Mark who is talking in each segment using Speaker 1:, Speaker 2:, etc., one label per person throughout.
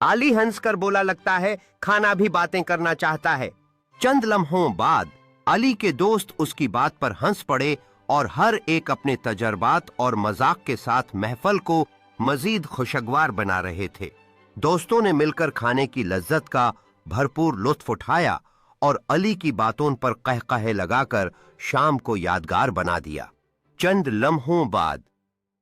Speaker 1: अली हंसकर बोला, लगता है खाना भी बातें करना चाहता है। चंद लम्हों बाद अली के दोस्त उसकी बात पर हंस पड़े और हर एक अपने तजर्बात और मजाक के साथ महफल को मजीद खुशगवार बना रहे थे। दोस्तों ने मिलकर खाने की लज्जत का भरपूर लुत्फ उठाया और अली की बातों पर कहकहे लगाकर शाम को यादगार बना दिया। चंद लम्हों बाद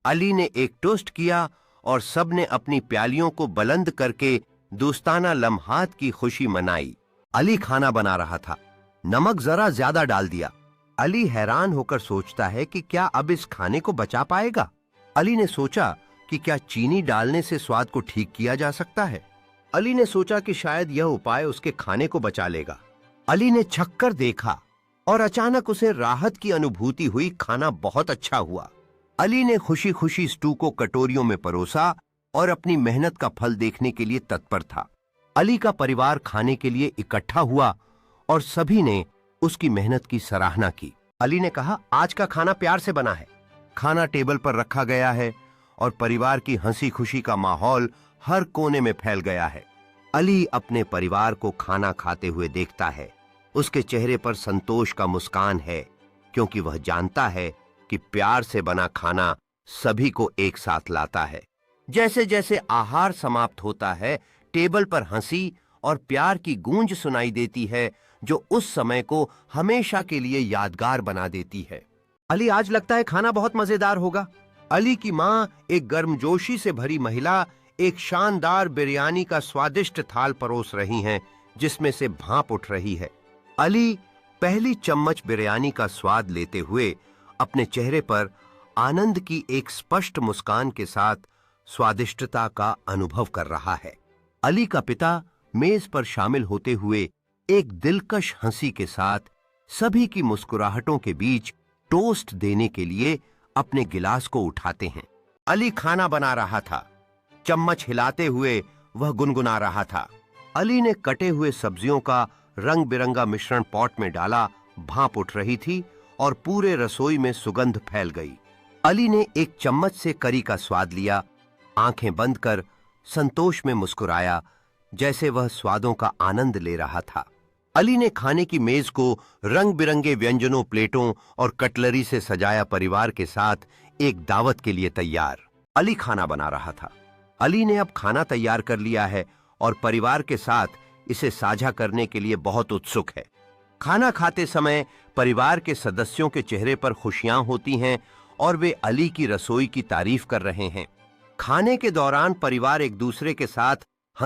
Speaker 1: अली ने एक टोस्ट किया और सबने अपनी प्यालियों को बुलंद करके दोस्ताना लम्हात की खुशी मनाई। अली खाना बना रहा था, नमक जरा ज्यादा डाल दिया। अली हैरान होकर सोचता है कि क्या अब इस खाने को बचा पाएगा। अली ने सोचा कि क्या चीनी डालने से स्वाद को ठीक किया जा सकता है। अली ने सोचा कि शायद यह उपाय उसके खाने को बचा लेगा। अली ने छक्कर देखा और अचानक उसे राहत की अनुभूति हुई। खाना बहुत अच्छा हुआ। अली ने खुशी खुशी स्टू को कटोरियों में परोसा और अपनी मेहनत का फल देखने के लिए तत्पर था। अली का परिवार खाने के लिए इकट्ठा हुआ और सभी ने उसकी मेहनत की सराहना की। अली ने कहा, आज का खाना प्यार से बना है। खाना टेबल पर रखा गया है और परिवार की हंसी खुशी का माहौल हर कोने में फैल गया है। अली अपने परिवार को खाना खाते हुए देखता है। उसके चेहरे पर संतोष का मुस्कान है, क्योंकि वह जानता है कि प्यार से बना खाना सभी को एक साथ लाता है। जैसे जैसे आहार समाप्त होता है, टेबल पर हंसी और प्यार की गूंज सुनाई देती है, जो उस समय को हमेशा के लिए यादगार बना देती है। अली, आज लगता है खाना बहुत मजेदार होगा। अली की माँ, एक गर्मजोशी से भरी महिला, एक शानदार बिरयानी का स्वादिष्ट थाल परोस रही हैं, जिसमें से भाप उठ रही है। अली पहली चम्मच बिरयानी का स्वाद लेते हुए अपने चेहरे पर आनंद की एक स्पष्ट मुस्कान के साथ स्वादिष्टता का अनुभव कर रहा है। अली का पिता मेज पर शामिल होते हुए एक दिलकश हंसी के साथ सभी की मुस्कुराहटों के बीच टोस्ट देने के लिए अपने गिलास को उठाते हैं। अली खाना बना रहा था। चम्मच हिलाते हुए वह गुनगुना रहा था। अली ने कटे हुए सब्जियों का रंग बिरंगा मिश्रण पॉट में डाला। भाप उठ रही थी और पूरे रसोई में सुगंध फैल गई। अली ने एक चम्मच से करी का स्वाद लिया, आंखें बंद कर संतोष में मुस्कुराया, जैसे वह स्वादों का आनंद ले रहा था। अली ने खाने की मेज को रंग बिरंगे व्यंजनों, प्लेटों और कटलरी से सजाया। परिवार के साथ एक दावत के लिए तैयार। अली खाना बना रहा था। अली ने अब खाना तैयार कर लिया है और परिवार के साथ इसे साझा करने के लिए बहुत उत्सुक है। खाना खाते समय परिवार के सदस्यों के चेहरे पर खुशियां होती हैं और वे अली की रसोई की तारीफ कर रहे हैं। खाने के दौरान परिवार एक दूसरे के साथ